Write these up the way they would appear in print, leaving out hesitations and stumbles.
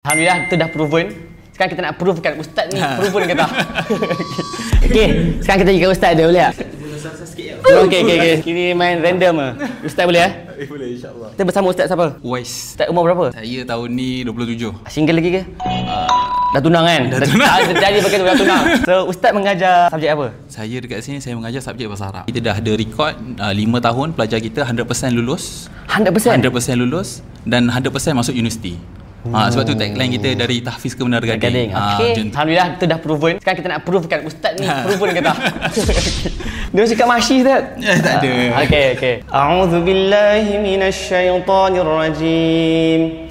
Alhamdulillah itu dah proven. Sekarang kita nak provekan ustaz ni proven ke tak. Okey, sekarang kita pergi ke ustaz dia, boleh tak? Okey. Kini main random ah. Ustaz boleh Boleh, insya-Allah. Kita bersama ustaz siapa? Wais. Ustaz umur berapa? Saya tahun ni 27. Single lagi ke? Dah tunang kan? Dah tunang. Jadi begitu dah tunang. So ustaz mengajar subjek apa? Saya dekat sini saya mengajar subjek bahasa Arab. Kita dah ada rekod 5 tahun pelajar kita 100% lulus. 100%? 100% lulus dan 100% masuk universiti. Sebab tu tagline kita dari tahfiz ke Menara Gading. Okey. Alhamdulillah itu dah proven. Sekarang kita nak provekan ustaz ni proven ke tak. Dia cakap masih tak? Tak ada. Okey. A'udzubillahi minasyaitonirrajim.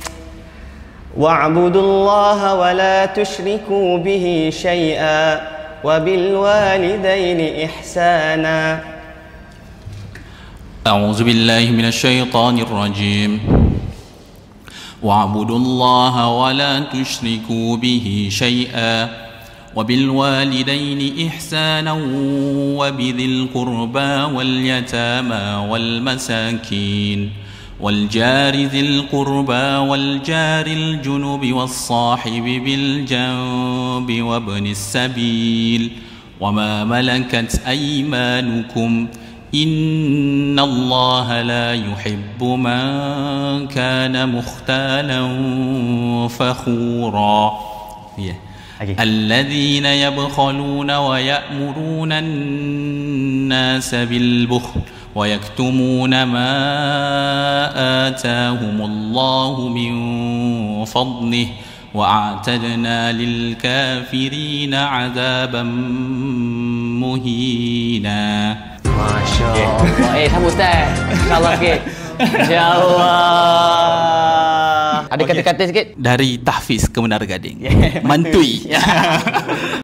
Wa'budullaha wa la tusyriku bihi syai'a wa bil walidaini ihsana. A'udzubillahi minasyaitonirrajim. واعبدوا الله ولا تشركوا به شيئا وبالوالدين إحسانا وبذي القربى واليتامى والمساكين والجار ذي القربى والجار الجنب والصاحب بالجنب وابن السبيل وما ملكت أيمانكم إن الله لا يحب من كان مختالا فخورا الذين يبخلون ويأمرون الناس بالبخل ويكتمون ما آتاهم الله من فضله وأعتدنا للكافرين عذابا مهينا. Masya Allah. Sama ustaz. InsyaAllah sikit. InsyaAllah. Ada kata-kata sikit? Dari tahfiz ke Menara Gading. Mantui.